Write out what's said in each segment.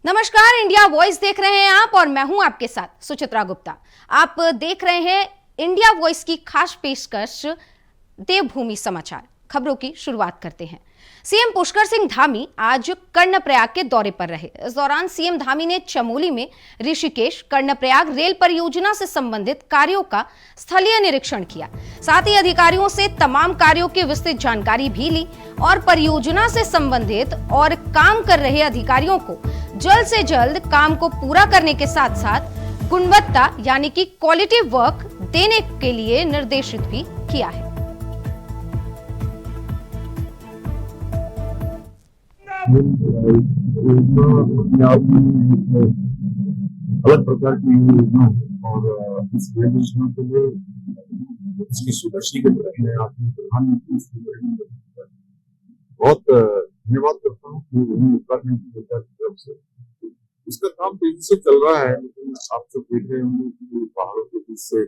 नमस्कार, India voice देख रहे हैं आप और मैं हूं आपके साथ सुचित्रा गुप्ता। आप देख रहे हैं इंडिया वॉइस की खास पेशकश देवभूमि समाचार। खबरों की शुरुआत करते हैं। सीएम पुष्कर सिंह धामी आज कर्णप्रयाग के दौरे पर रहे। इस दौरान सीएम धामी ने चमोली में ऋषिकेश कर्णप्रयाग रेल परियोजना से संबंधित कार्यों का स्थलीय निरीक्षण किया। साथ ही अधिकारियों से तमाम कार्यों की विस्तृत जानकारी भी ली और परियोजना से संबंधित और काम कर रहे अधिकारियों को जल्द से जल्द काम को पूरा करने के साथ साथ गुणवत्ता यानी कि क्वालिटी वर्क देने के लिए निर्देशित भी किया है। अलग प्रकार की योजना और इस योजना के लिए इसकी सुदर्शी के मैं आपकी प्रधानमंत्री बहुत धन्यवाद करता हूँ कि उत्तराखंड की सरकार की तरफ से इसका काम तेजी से चल रहा है। लेकिन आप सब देख रहे होंगे कि पहाड़ों के बीच से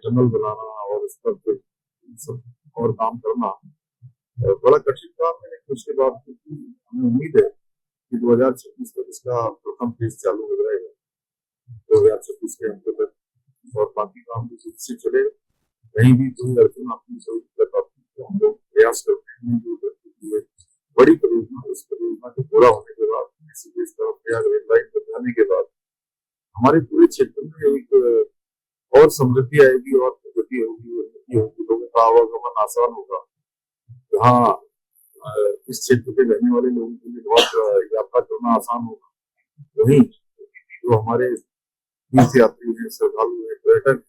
टनल बनाना और इस पर सब और काम करना बड़ा कठिन काम है। उसके बाद हमें उम्मीद है कि 2026 तक इसका प्रथम फेज चालू हो जाएगा। 2026 के अंत तक और बाकी काम भी तेजी से चलेगा। कहीं भी कोई अड़चन आपकी सही दिक्कत आती है तो हम लोग प्रयास करते हैं जो बड़ी परियोजना इस परियोजना के पूरा होने के बाद प्रयाग रेल लाइन पर जाने के बाद हमारे पूरे क्षेत्र में एक और समृद्धि आएगी और प्रगति होगी, उन्नति होगी, लोगों का आवागमन आसान होगा। जहाँ इस क्षेत्र के रहने वाले लोगों के लिए बहुत यात्रा करना आसान होगा, वहीं जो हमारे तीर्थ यात्री हैं, श्रद्धालु हैं, पर्यटक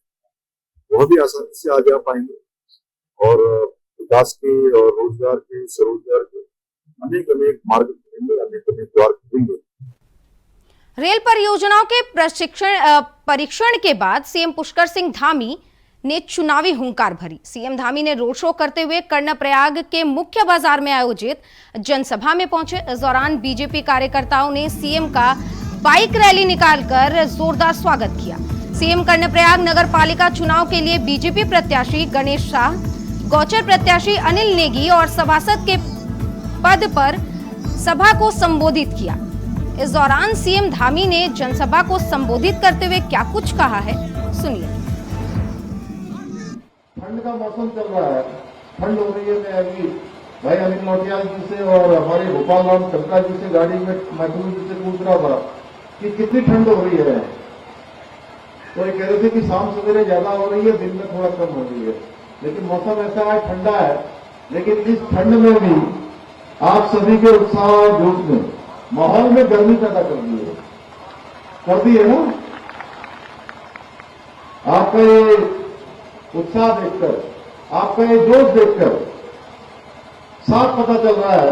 बहुत ही आसानी से आ जा पाएंगे और विकास के और रोजगार के, स्वरोजगार के अनेक अनेक मार्ग खुलेंगे, अनेक अनेक द्वार खुलेंगे। रेल परियोजनाओं के परीक्षण के बाद सीएम पुष्कर सिंह धामी ने चुनावी हुंकार भरी। सीएम धामी ने रोड शो करते हुए कर्णप्रयाग के मुख्य बाजार में आयोजित जनसभा में पहुंचे। इस दौरान बीजेपी कार्यकर्ताओं ने सीएम का बाइक रैली निकालकर जोरदार स्वागत किया। सीएम कर्णप्रयाग नगर पालिका चुनाव के लिए बीजेपी प्रत्याशी गणेश शाह, गौचर प्रत्याशी अनिल नेगी और सभासद के पद पर सभा को संबोधित किया। इस दौरान सीएम धामी ने जनसभा को संबोधित करते हुए क्या कुछ कहा है, सुनिए। ठंड का मौसम चल रहा है, ठंड हो रही है। मैं अभी भाई अनिल नौटियाल जी से और हमारे गोपाल राम टंका जी से गाड़ी में महबूब जी से पूछ रहा था कि कितनी ठंड हो रही है। तो ये कह रहे थे कि शाम सवेरे ज्यादा हो रही है, दिन में थोड़ा कम हो रही है। लेकिन मौसम ऐसा है, ठंडा है, लेकिन इस ठंड में भी आप सभी के उत्साह और जोश में माहौल में गर्मी पैदा कर दी है ना। आपका ये उत्साह देखकर, आपका ये जोश देखकर साफ पता चल रहा है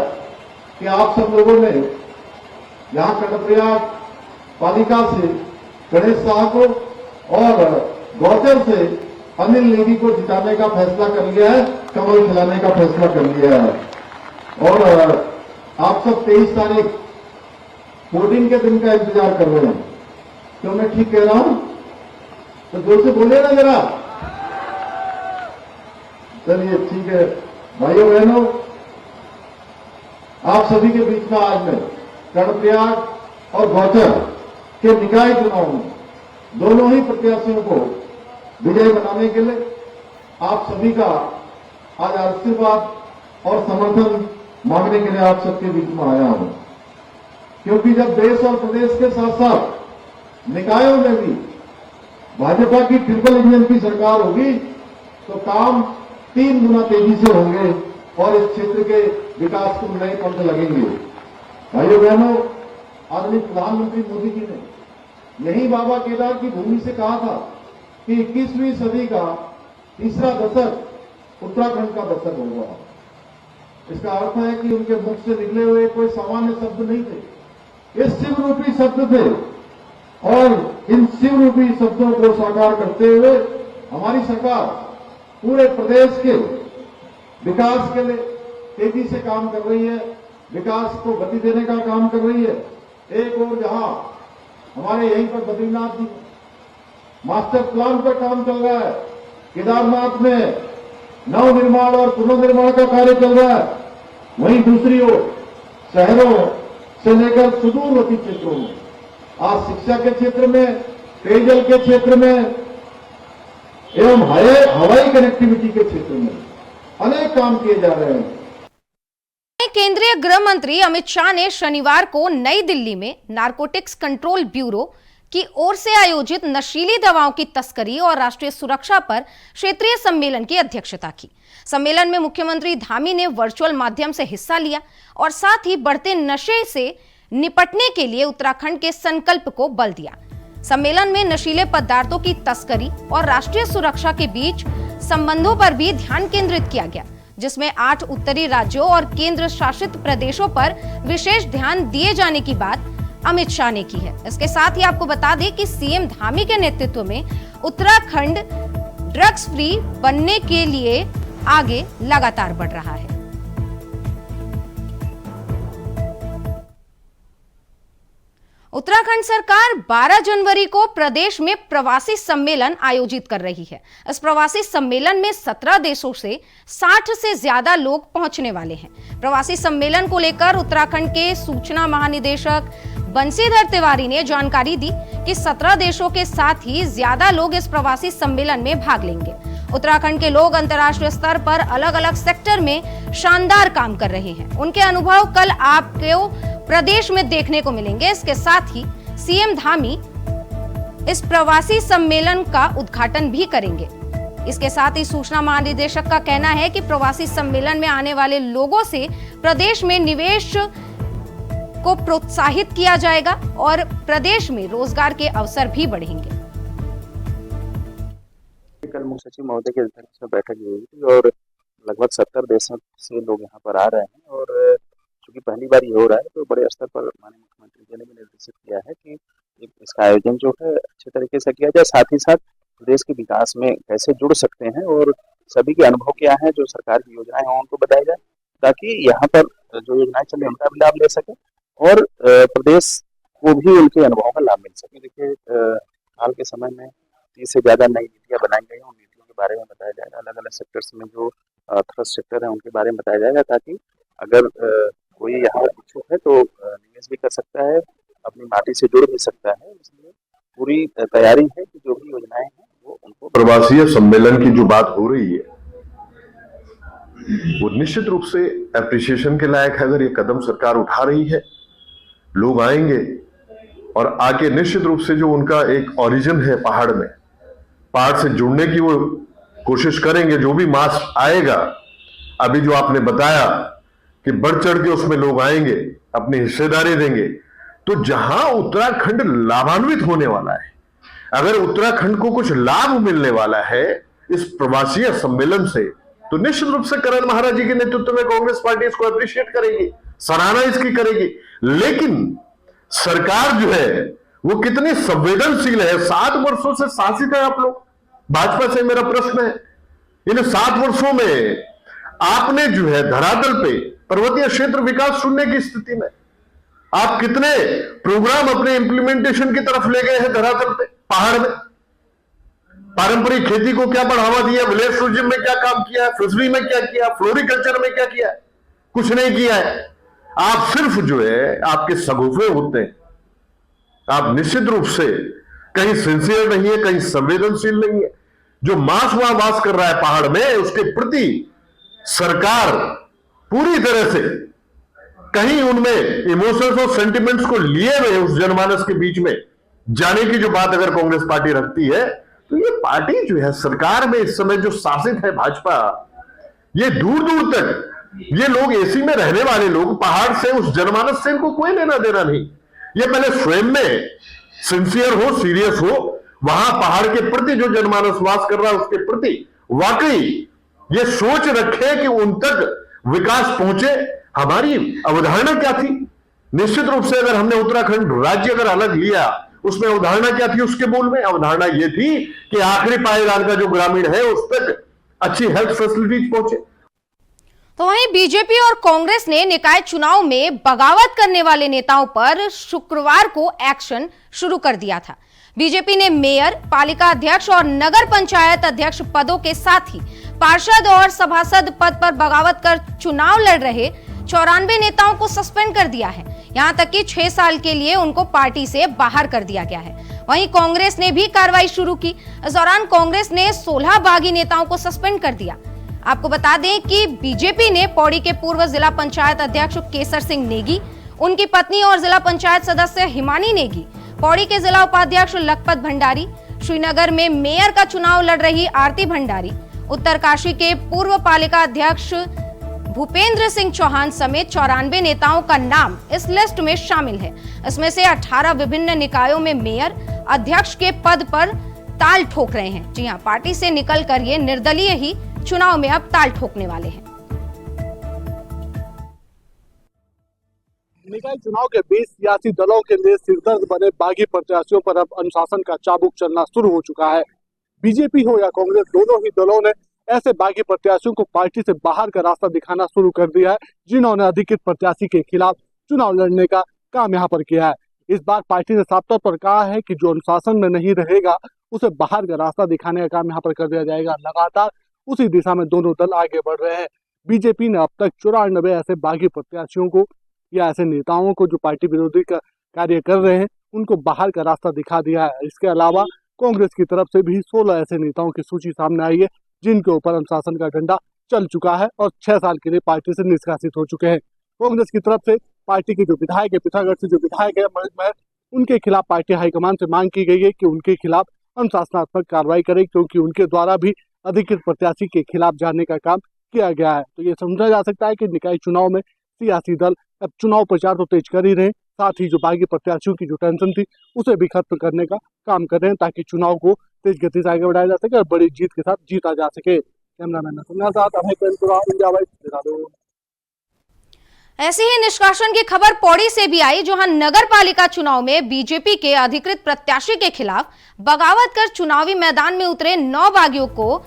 कि आप सब लोगों ने यहां कर्णप्रयाग पालिका से गणेश शाह को और गौचर से अनिल नेगी को जिताने का फैसला कर लिया है, कमल खिलाने का फैसला कर लिया है। और आप सब 23 तारीख वोटिंग के दिन का इंतजार कर रहे हैं। क्यों मैं ठीक कह रहा हूं? तो जोर से बोलिए ना जरा। चलिए ठीक है भाइयों बहनों, आप सभी के बीच में आज मैं कर्णप्रयाग और गौचर के निकाय चुनाव में दोनों ही प्रत्याशियों को विजय बनाने के लिए आप सभी का आज आशीर्वाद और समर्थन मांगने के लिए आप सबके बीच में आया हूं। क्योंकि जब देश और प्रदेश के साथ साथ निकायों में भी भाजपा की ट्रिपल इंजन की सरकार होगी तो काम 3 गुना तेजी से होंगे और इस क्षेत्र के विकास को नए पंथ लगेंगे। भाइयों बहनों, आदरणीय प्रधानमंत्री मोदी जी ने यही बाबा केदार की भूमि से कहा था कि 21वीं सदी का तीसरा दशक उत्तराखंड का दशक होगा। इसका अर्थ है कि उनके मुख से निकले हुए कोई सामान्य शब्द नहीं थे, ये शिव रूपी शब्द थे। और इन शिव रूपी शब्दों को साकार करते हुए हमारी सरकार पूरे प्रदेश के विकास के लिए तेजी से काम कर रही है, विकास को गति देने का काम कर रही है। एक और जहां हमारे यहीं पर बद्रीनाथ जी मास्टर प्लान पर काम चल रहा है, केदारनाथ में नवनिर्माण और पुनर्निर्माण का कार्य चल रहा है, वहीं दूसरी ओर शहरों से लेकर सुदूरवर्ती क्षेत्रों में, आज शिक्षा के क्षेत्र में, पेयजल के क्षेत्र में एवं हवाई कनेक्टिविटी के क्षेत्र में अनेक काम किए जा रहे हैं। केंद्रीय गृह मंत्री अमित शाह ने शनिवार को नई दिल्ली में नारकोटिक्स कंट्रोल ब्यूरो की ओर से आयोजित नशीली दवाओं की तस्करी और राष्ट्रीय सुरक्षा पर क्षेत्रीय सम्मेलन की अध्यक्षता की। सम्मेलन में मुख्यमंत्री धामी ने वर्चुअल माध्यम से हिस्सा लिया और साथ ही बढ़ते नशे से निपटने के लिए उत्तराखंड के संकल्प को बल दिया। सम्मेलन में नशीले पदार्थों की तस्करी और राष्ट्रीय सुरक्षा के बीच संबंधों पर भी ध्यान केंद्रित किया गया, जिसमें 8 उत्तरी राज्यों और केंद्र शासित प्रदेशों पर विशेष ध्यान दिए जाने की बात अमित शाह ने की है। इसके साथ ही आपको बता दें कि सीएम धामी के नेतृत्व में उत्तराखंड ड्रग्स फ्री बनने के लिए आगे लगातार बढ़ रहा है। उत्तराखंड सरकार 12 जनवरी को प्रदेश में प्रवासी सम्मेलन आयोजित कर रही है। इस प्रवासी सम्मेलन में 17 देशों से 60 से ज्यादा लोग पहुंचने वाले हैं। प्रवासी सम्मेलन को लेकर उत्तराखंड के सूचना महानिदेशक बंसीधर तिवारी ने जानकारी दी कि 17 देशों के साथ ही ज्यादा लोग इस प्रवासी सम्मेलन में भाग लेंगे। उत्तराखंड के लोग अंतर्राष्ट्रीय स्तर पर अलग अलग सेक्टर में शानदार काम कर रहे हैं। उनके अनुभव कल आपको प्रदेश में देखने को मिलेंगे। इसके साथ ही सीएम धामी इस प्रवासी सम्मेलन का उद्घाटन भी करेंगे। इसके साथ ही सूचना महानिदेशक का कहना है कि प्रवासी सम्मेलन में आने वाले लोगों से प्रदेश में निवेश को प्रोत्साहित किया जाएगा और प्रदेश में रोजगार के अवसर भी बढ़ेंगे। कल मुख्य सचिव महोदय के अध्यक्षता में बैठक हुई थी और लगभग 70 देशों से लोग यहाँ पर आ रहे हैं और चूंकि पहली बार ये हो रहा है तो बड़े स्तर पर माननीय मुख्यमंत्री जी ने भी निर्देशित किया है कि इसका आयोजन जो है अच्छे तरीके से किया जाए, साथ ही साथ प्रदेश के विकास में कैसे जुड़ सकते हैं और सभी के अनुभव क्या है, जो सरकार की योजनाएं हैं उनको बताया जाए ताकि यहाँ पर जो योजनाएं चल रही है उनका भी लाभ ले सके और प्रदेश को भी उनके अनुभवों का लाभ मिल सके। देखिए हाल के समय में 30 से ज्यादा नई नीतियां बनाई गई हैं, उन नीतियों के बारे में बताया जाएगा। अलग अलग सेक्टर्स में जो थ्रस्ट सेक्टर है उनके बारे में बताया जाएगा ताकि अगर कोई यहाँ इच्छुक है तो निवेश भी कर सकता है, अपनी माटी से जुड़ भी सकता है। इसलिए पूरी तैयारी है कि जो भी योजनाएं हैं वो उनको। प्रवासी सम्मेलन की जो बात हो रही है वो निश्चित रूप से एप्रिसिएशन के लायक है। अगर ये कदम सरकार उठा रही है, लोग आएंगे और आके निश्चित रूप से जो उनका एक ओरिजिन है पहाड़ में, पहाड़ से जुड़ने की वो कोशिश करेंगे। जो भी मास आएगा, अभी जो आपने बताया कि बढ़ चढ़ के उसमें लोग आएंगे, अपनी हिस्सेदारी देंगे, तो जहां उत्तराखंड लाभान्वित होने वाला है, अगर उत्तराखंड को कुछ लाभ मिलने वाला है इस प्रवासी सम्मेलन से, तो निश्चित रूप से करण महाराज जी के नेतृत्व में कांग्रेस पार्टी इसको अप्रिशिएट करेगी, सराहना इसकी करेगी। लेकिन सरकार जो है वो कितनी संवेदनशील है। 7 वर्षों से शासित है आप लोग, भाजपा से मेरा प्रश्न है, इन 7 वर्षों में आपने जो है धरातल पे पर्वतीय क्षेत्र विकास शून्य की स्थिति में आप कितने प्रोग्राम अपने इंप्लीमेंटेशन की तरफ ले गए हैं धरातल पे, पहाड़ में। पारंपरिक खेती को क्या बढ़ावा दिया, विलेज टूरिज्म में क्या काम किया है, फिशरी में क्या किया, फ्लोरिकल्चर में क्या किया है, कुछ नहीं किया है। आप सिर्फ जो है आपके सगुफे होते हैं। आप निश्चित रूप से कहीं सिंसियर नहीं है, कहीं संवेदनशील नहीं है। जो मास वहां वास कर रहा है पहाड़ में, उसके प्रति सरकार पूरी तरह से कहीं उनमें इमोशंस और सेंटिमेंट्स को लिए हुए उस जनमानस के बीच में जाने की जो बात अगर कांग्रेस पार्टी रखती है, तो ये पार्टी जो है सरकार में इस समय जो शासित है भाजपा, ये दूर दूर तक ये लोग एसी में रहने वाले लोग, पहाड़ से उस जनमानस से इनको कोई लेना देना नहीं। ये पहले स्वयं में सिंसियर हो, सीरियस हो, वहां पहाड़ के प्रति जो जनमानस वास कर रहा है उसके प्रति वाकई ये सोच रखे कि उन तक विकास पहुंचे। हमारी अवधारणा क्या थी? निश्चित रूप से अगर हमने उत्तराखंड राज्य अगर अलग लिया, उसमें अवधारणा क्या थी? उसके मूल में अवधारणा ये थी कि आखिरी पायदान का जो ग्रामीण है उस तक अच्छी हेल्थ फैसिलिटीज पहुंचे। तो वहीं बीजेपी और कांग्रेस ने निकाय चुनाव में बगावत करने वाले नेताओं पर शुक्रवार को एक्शन शुरू कर दिया था। बीजेपी ने मेयर, पालिका अध्यक्ष और नगर पंचायत अध्यक्ष पदों के साथ ही पार्षद और सभासद पद पर बगावत कर चुनाव लड़ रहे 94 नेताओं को सस्पेंड कर दिया है। यहां तक कि 6 साल के लिए उनको पार्टी से बाहर कर दिया गया है। वहीं कांग्रेस ने भी कार्रवाई शुरू की। इस दौरान कांग्रेस ने 16 बागी नेताओं को सस्पेंड कर दिया। आपको बता दें कि बीजेपी ने पौड़ी के पूर्व जिला पंचायत अध्यक्ष केसर सिंह नेगी, उनकी पत्नी और जिला पंचायत सदस्य हिमानी नेगी, पौड़ी के जिला उपाध्यक्ष लखपत भंडारी, श्रीनगर में मेयर का चुनाव लड़ रही आरती भंडारी, उत्तरकाशी के पूर्व पालिका अध्यक्ष भूपेंद्र सिंह चौहान समेत 94 नेताओं का नाम इस लिस्ट में शामिल है। इसमें से 18 विभिन्न निकायों में मेयर, अध्यक्ष के पद पर ताल ठोक रहे हैं। जी हां, पार्टी से निकलकर ये निर्दलीय ही चुनाव में अब ताल ठोकने वाले हैं। निकाय चुनाव के बीच सियासी दलों के लिए सिरदर्द बने बागी प्रत्याशियों पर अब अनुशासन का चाबुक चलना शुरू हो चुका है। बीजेपी हो या कांग्रेस, दोनों ही दलों ने ऐसे बागी प्रत्याशियों को पार्टी से बाहर का रास्ता दिखाना शुरू कर दिया है, जिन्होंने अधिकृत प्रत्याशी के खिलाफ चुनाव लड़ने का काम यहाँ पर किया है। इस बार पार्टी ने साफ तौर पर कहा है कि जो अनुशासन में नहीं रहेगा उसे बाहर का रास्ता दिखाने का काम यहाँ पर कर दिया जाएगा। लगातार उसी दिशा में दोनों दल आगे बढ़ रहे हैं। बीजेपी ने अब तक 94 ऐसे बागी प्रत्याशियों को या ऐसे नेताओं को जो पार्टी विरोधी का कार्य कर रहे हैं उनको बाहर का रास्ता दिखा दिया है। इसके अलावा कांग्रेस की तरफ से भी 16 ऐसे नेताओं की सूची सामने आई है, जिनके ऊपर अनुशासन का डंडा चल चुका है और 6 साल के लिए पार्टी से निष्कासित हो चुके हैं। कांग्रेस की तरफ से पार्टी के जो विधायक है, पिथौरागढ़ से जो विधायक है मनोज महर, उनके खिलाफ पार्टी हाईकमान से मांग की गई है कि उनके खिलाफ अनुशासनात्मक कार्रवाई करे, क्योंकि उनके द्वारा भी अधिकृत प्रत्याशी के खिलाफ जाने का काम किया गया है। तो ये समझा जा सकता है कि निकाय चुनाव में सियासी दल अब चुनाव प्रचार तो तेज कर ही रहे, साथ ही जो बागी प्रत्याशियों की जो टेंशन थी उसे भी खत्म करने का काम कर रहे हैं, ताकि चुनाव को तेज गति से आगे बढ़ाया जा सके और बड़ी जीत के साथ जीता जा सके। कैमरामैन के साथ अभय पेंटुरा, इंडिया वाइज दिखा दो। ऐसी ही निष्कासन की खबर पौड़ी से भी आई, जहां नगर पालिका चुनाव में बीजेपी के अधिकृत प्रत्याशी के खिलाफ बगावत कर चुनावी मैदान में उतरे 9 बागियों को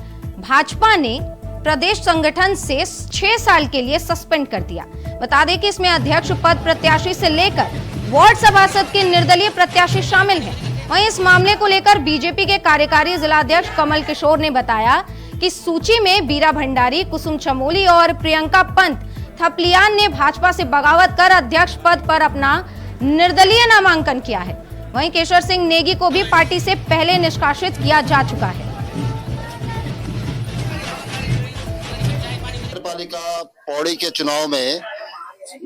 भाजपा ने प्रदेश संगठन से 6 साल के लिए सस्पेंड कर दिया। बता दें कि इसमें अध्यक्ष पद प्रत्याशी से लेकर वार्ड सभासद के निर्दलीय प्रत्याशी शामिल हैं। वहीं इस मामले को लेकर बीजेपी के कार्यकारी जिलाध्यक्ष कमल किशोर ने बताया कि सूची में बीरा भंडारी, कुसुम चमोली और प्रियंका पंत थपलियान ने भाजपा से बगावत कर अध्यक्ष पद पर अपना निर्दलीय नामांकन किया है। वहीं केशर सिंह नेगी को भी पार्टी से पहले निष्कासित किया जा चुका है। नगरपालिका पौड़ी के चुनाव में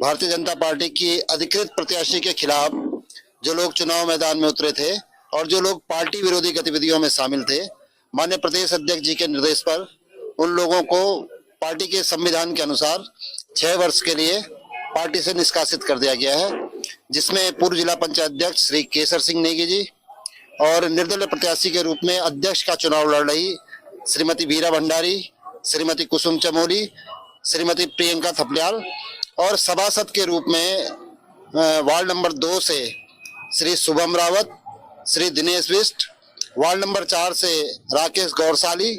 भारतीय जनता पार्टी की अधिकृत प्रत्याशी के खिलाफ जो लोग चुनाव मैदान में उतरे थे और जो लोग पार्टी विरोधी गतिविधियों में शामिल थे, माननीय प्रदेश अध्यक्ष जी के निर्देश पर उन लोगों को पार्टी के संविधान के अनुसार 6 वर्ष के लिए पार्टी से निष्कासित कर दिया गया है, जिसमें पूर्व जिला पंचायत अध्यक्ष श्री केसर सिंह नेगी जी और निर्दलीय प्रत्याशी के रूप में अध्यक्ष का चुनाव लड़ रही श्रीमती बीरा भंडारी, श्रीमती कुसुम चमोली, श्रीमती प्रियंका थपलियाल और सभासद के रूप में वार्ड नंबर 2 से श्री शुभम रावत, श्री दिनेश बिष्ट, वार्ड नंबर 4 से राकेश गौरसाली,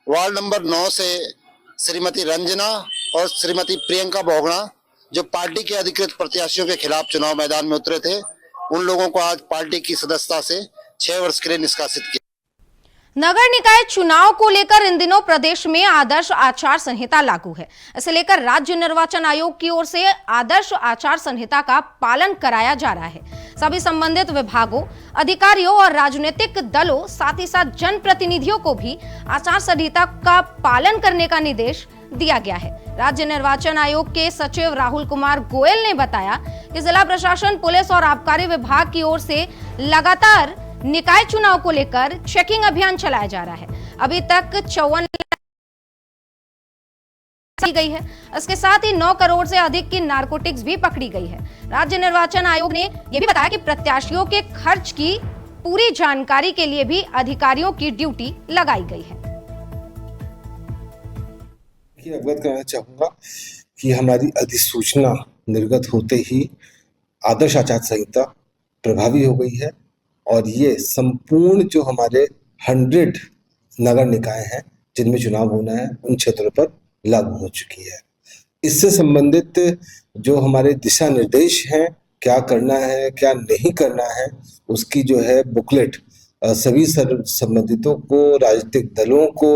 वार्ड नंबर 9 से श्रीमती रंजना और श्रीमती प्रियंका बोगड़ा, जो पार्टी के अधिकृत प्रत्याशियों के खिलाफ चुनाव मैदान में उतरे थे, उन लोगों को आज पार्टी की सदस्यता से 6 वर्ष के लिए निष्कासित किया। नगर निकाय चुनाव को लेकर इन दिनों प्रदेश में आदर्श आचार संहिता लागू है। इसे लेकर राज्य निर्वाचन आयोग की ओर से आदर्श आचार संहिता का पालन कराया जा रहा है। सभी संबंधित विभागों, अधिकारियों और राजनीतिक दलों, साथ ही साथ जनप्रतिनिधियों को भी आचार संहिता का पालन करने का निर्देश दिया गया है। राज्य निर्वाचन आयोग के सचिव राहुल कुमार गोयल ने बताया कि जिला प्रशासन, पुलिस और आबकारी विभाग की ओर से लगातार निकाय चुनाव को लेकर चेकिंग अभियान चलाया जा रहा है। अभी तक 54 की गई है। इसके साथ ही 9 करोड़ से अधिक की नारकोटिक्स भी पकड़ी गई है। राज्य निर्वाचन आयोग ने यह भी बताया कि प्रत्याशियों के खर्च की पूरी जानकारी के लिए भी अधिकारियों की ड्यूटी लगाई गई है। अवगत करना चाहूंगा कि हमारी अधिसूचना निर्गत होते ही आदर्श आचार संहिता प्रभावी हो गई है और ये संपूर्ण जो हमारे 100 नगर निकाय हैं जिनमें चुनाव होना है उन क्षेत्रों पर लागू हो चुकी है। इससे संबंधित जो हमारे दिशा निर्देश हैं, क्या करना है क्या नहीं करना है, उसकी जो है बुकलेट सभी संबंधितों को, राजनीतिक दलों को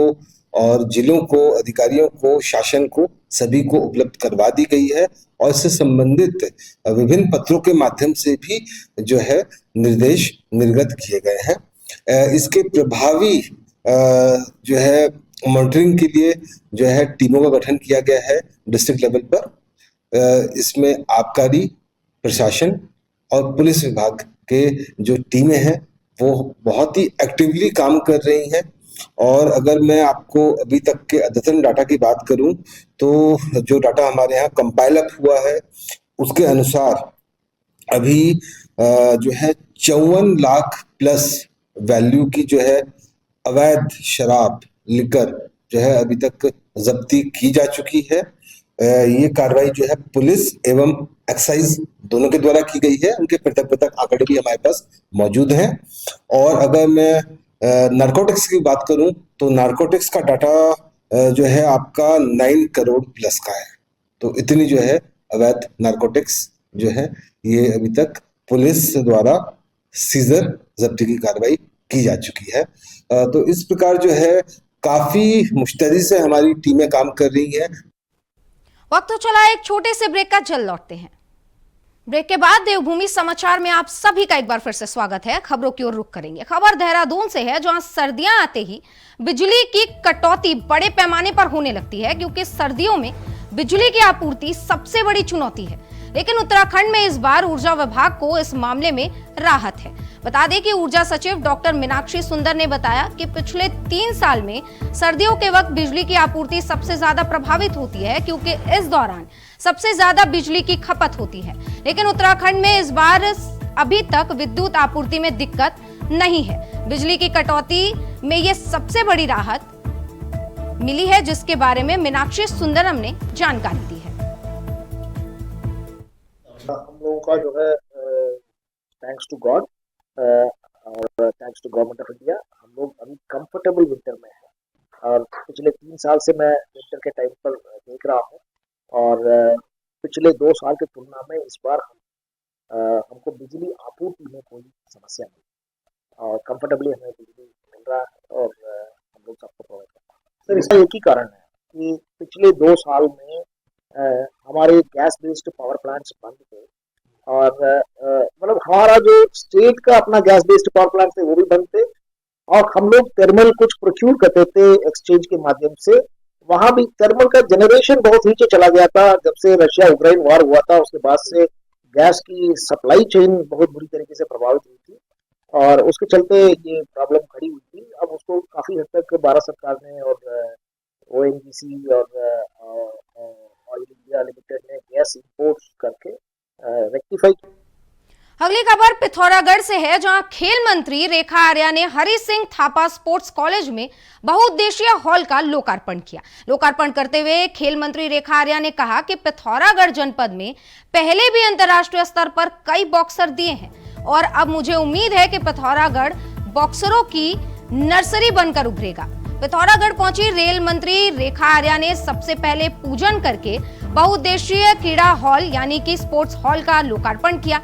और जिलों को, अधिकारियों को, शासन को सभी को उपलब्ध करवा दी गई है और इससे संबंधित विभिन्न पत्रों के माध्यम से भी जो है निर्देश निर्गत किए गए हैं। इसके प्रभावी जो है मॉनिटरिंग के लिए जो है टीमों का गठन किया गया है डिस्ट्रिक्ट लेवल पर। इसमें आबकारी, प्रशासन और पुलिस विभाग के जो टीमें हैं वो बहुत ही एक्टिवली काम कर रही हैं। और अगर मैं आपको अभी तक के अद्यतन डाटा की बात करूं तो जो डाटा हमारे यहाँ कंपाइल अप हुआ है उसके अनुसार अभी जो है 54 लाख प्लस वैल्यू की जो है अवैध शराब लिकर जो है अभी तक जब्ती की जा चुकी है। ये कार्रवाई जो है पुलिस एवं एक्साइज दोनों के द्वारा की गई है। उनके पृथक आंकड़े भी हमारे पास मौजूद हैं। और अगर मैं नारकोटिक्स की बात करूं तो नारकोटिक्स का डाटा जो है आपका 9 करोड़ प्लस का है। तो इतनी जो है अवैध नारकोटिक्स जो है ये अभी तक पुलिस द्वारा सीजर जब्ती की कार्रवाई की जा चुकी है। तो इस प्रकार जो है काफी मुस्तैदी से हमारी टीमें काम कर रही हैं। वक्त तो चला एक छोटे से ब्रेक का, जल्द लौटते हैं। ब्रेक के बाद देवभूमि समाचार में आप सभी का एक बार फिर से स्वागत है। खबरों की ओर रुख करेंगे। खबर देहरादून से है, जहां सर्दियां आते ही बिजली की कटौती बड़े पैमाने पर होने लगती है, क्योंकि सर्दियों में बिजली की आपूर्ति सबसे बड़ी चुनौती है। लेकिन उत्तराखंड में इस बार ऊर्जा विभाग को इस मामले में राहत है। बता दें कि ऊर्जा सचिव डॉक्टर मीनाक्षी सुंदर ने बताया कि पिछले 3 साल में सर्दियों के वक्त बिजली की आपूर्ति सबसे ज्यादा प्रभावित होती है, क्योंकि इस दौरान सबसे ज्यादा बिजली की खपत होती है। लेकिन उत्तराखंड में इस बार अभी तक विद्युत आपूर्ति में दिक्कत नहीं है। बिजली की कटौती में ये सबसे बड़ी राहत मिली है, जिसके बारे में मीनाक्षी सुंदरम ने जानकारी दी है। हम लोगों का जो है थैंक्स टू गॉड और thanks to government of India हम लोग अभी कंफर्टेबल विंटर में हैं। और पिछले 3 साल से मैं विंटर के टाइम पर देख रहा हूँ और पिछले 2 साल की तुलना में इस बार हमको बिजली आपूर्ति में कोई समस्या नहीं और कंफर्टेबली हमें बिजली मिल रहा है और हम लोग सबको प्रोवाइड कर रहे हैं। सर, इसका एक ही कारण है कि पिछले 2 साल में हमारे गैस बेस्ड पावर प्लांट्स बंद थे और मतलब हमारा जो स्टेट का अपना गैस बेस्ड पावर प्लांट थे वो भी बंद थे और हम लोग थर्मल कुछ प्रोक्यूर करते थे एक्सचेंज के माध्यम से। वहां भी थर्मल का जनरेशन बहुत नीचे चला गया था जब से रशिया यूक्रेन वॉर हुआ था। उसके बाद से गैस की सप्लाई चेन बहुत बुरी तरीके से प्रभावित हुई थी और उसके चलते ये प्रॉब्लम खड़ी हुई थी। अब उसको काफी हद तक भारत सरकार ने और ONGC और ऑयल इंडिया लिमिटेड ने गैस इंपोर्ट करके रेक्टिफाई। अगली खबर पिथौरागढ़ से है, जहां खेल मंत्री रेखा आर्या ने हरि सिंह थापा स्पोर्ट्स कॉलेज में बहुउद्देशीय हॉल का लोकार्पण किया। लोकार्पण करते हुए खेल मंत्री रेखा आर्या ने कहा कि पिथौरागढ़ जनपद में पहले भी अंतर्राष्ट्रीय स्तर पर कई बॉक्सर दिए हैं और अब मुझे उम्मीद है कि पिथौरागढ़ बॉक्सरों की नर्सरी बनकर उभरेगा। पिथौरागढ़ पहुंची रेल मंत्री रेखा आर्या ने सबसे पहले पूजन करके बहुउद्देशीय क्रीड़ा हॉल यानी कि स्पोर्ट्स हॉल का लोकार्पण किया।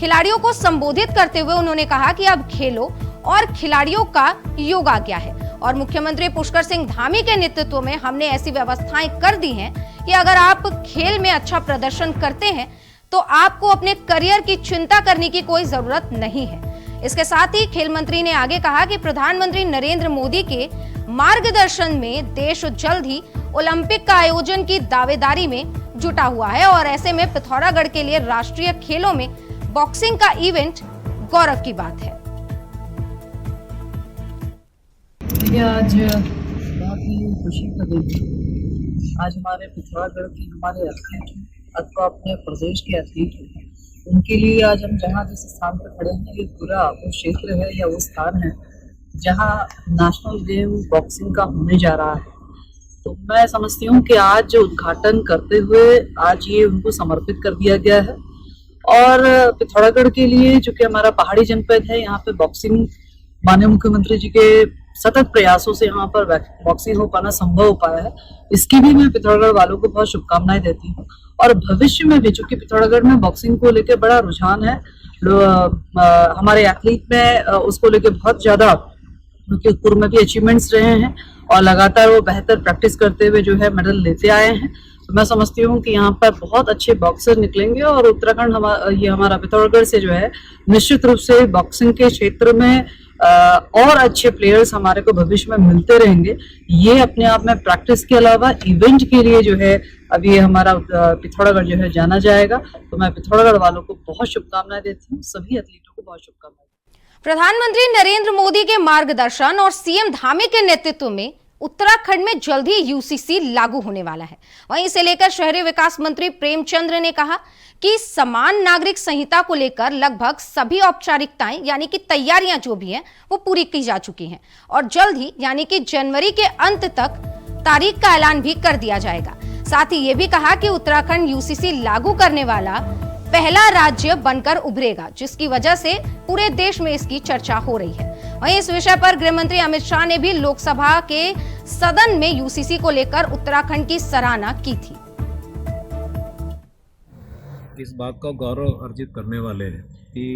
खिलाड़ियों को संबोधित करते हुए उन्होंने कहा कि अब खेलों और खिलाड़ियों का योग आ गया है और मुख्यमंत्री पुष्कर सिंह धामी के नेतृत्व में हमने ऐसी व्यवस्थाएं कर दी हैं कि अगर आप खेल में अच्छा प्रदर्शन करते हैं तो आपको अपने करियर की चिंता करने की कोई जरूरत नहीं है। इसके साथ ही खेल मंत्री ने आगे कहा कि प्रधानमंत्री नरेंद्र मोदी के मार्गदर्शन में देश जल्द ही ओलंपिक का आयोजन की दावेदारी में जुटा हुआ है और ऐसे में पिथौरागढ़ के लिए राष्ट्रीय खेलों में बॉक्सिंग का इवेंट गौरव की बात है। आज बहुत ही खुशी का दिन है। आज हमारे पिथौरागढ़ के हमारे एथलीट अथवा अपने प्रदेश के एथलीट उनके लिए आज हम जहाँ जिस स्थान पर खड़े हैं ये पूरा वो क्षेत्र है या वो स्थान है जहाँ नेशनल गेम बॉक्सिंग का होने जा रहा है। तो मैं समझती हूँ कि आज जो उद्घाटन करते हुए आज ये उनको समर्पित कर दिया गया है और पिथौरागढ़ के लिए जो कि हमारा पहाड़ी जनपद है यहाँ पे बॉक्सिंग माननीय मुख्यमंत्री जी के सतत प्रयासों से यहाँ पर बॉक्सिंग हो पाना संभव हो पाया है। इसकी भी मैं पिथौरागढ़ वालों को बहुत शुभकामनाएं देती हूँ और भविष्य में भी चूंकि पिथौरागढ़ में बॉक्सिंग को लेकर बड़ा रुझान है, हमारे एथलीट में उसको लेकर बहुत ज्यादा उनके पूर्व में भी अचीवमेंट्स रहे हैं और लगातार वो बेहतर प्रैक्टिस करते हुए जो है मेडल लेते आए हैं। तो मैं समझती हूँ कि यहाँ पर बहुत अच्छे बॉक्सर निकलेंगे और उत्तराखंड ये हमारा पिथौरागढ़ से जो है निश्चित रूप से बॉक्सिंग के क्षेत्र में और अच्छे प्लेयर्स हमारे को भविष्य में मिलते रहेंगे। ये अपने आप में प्रैक्टिस के अलावा इवेंट के लिए जो है अभी ये हमारा पिथौरागढ़ जो है जाना जाएगा। तो मैं पिथौरागढ़ वालों को बहुत शुभकामनाएं देती हूँ, सभी एथलीटों को बहुत शुभकामनाएं। प्रधानमंत्री नरेंद्र मोदी के मार्गदर्शन और सीएम धामी के नेतृत्व में उत्तराखंड में जल्द ही यूसीसी लागू होने वाला है। वहीं इसे लेकर शहरी विकास मंत्री प्रेमचंद्र ने कहा कि समान नागरिक संहिता को लेकर लगभग सभी औपचारिकताएं यानी कि तैयारियां जो भी हैं वो पूरी की जा चुकी हैं और जल्द ही यानी कि जनवरी के अंत तक तारीख का ऐलान भी कर दिया जाएगा। साथ ही ये भी कहा कि उत्तराखंड यूसीसी लागू करने वाला पहला राज्य बनकर उभरेगा, जिसकी वजह से पूरे देश में इसकी चर्चा हो रही है। वहीं इस विषय पर गृह मंत्री अमित शाह ने भी लोकसभा के सदन में यूसीसी को लेकर उत्तराखंड की सराहना की थी। इस बात का गौरव अर्जित करने वाले हैं कि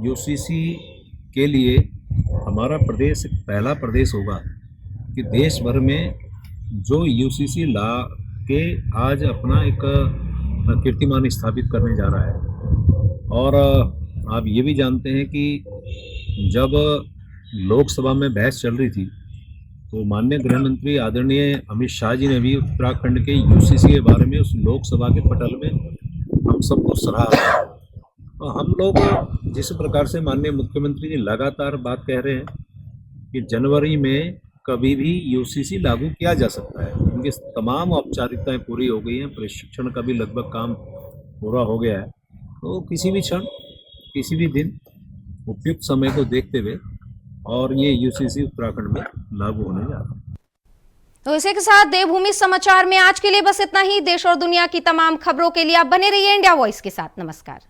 यूसीसी के लिए हमारा प्रदेश एक पहला प्रदेश होगा कि देश भर में जो यूसीसी ला के आज अपना एक कीर्तिमान स्थापित करने जा रहा है। और आप ये भी जानते हैं कि जब लोकसभा में बहस चल रही थी तो माननीय गृह मंत्री आदरणीय अमित शाह जी ने भी उत्तराखंड के यूसीसी के बारे में उस लोकसभा के पटल में हम सबको सराहा। तो हम लोग जिस प्रकार से माननीय मुख्यमंत्री जी लगातार बात कह रहे हैं कि जनवरी में कभी भी यूसीसी लागू किया जा सकता है, उनकी तमाम औपचारिकताएं पूरी हो गई हैं, प्रशिक्षण का भी लगभग काम पूरा हो गया है। तो किसी भी क्षण किसी भी दिन उपयुक्त समय को देखते हुए और ये यूसीसी उत्तराखंड में लागू होने जा रहा है। तो इसी के साथ देवभूमि समाचार में आज के लिए बस इतना ही। देश और दुनिया की तमाम खबरों के लिए आप बने रहिए इंडिया वॉइस के साथ। नमस्कार।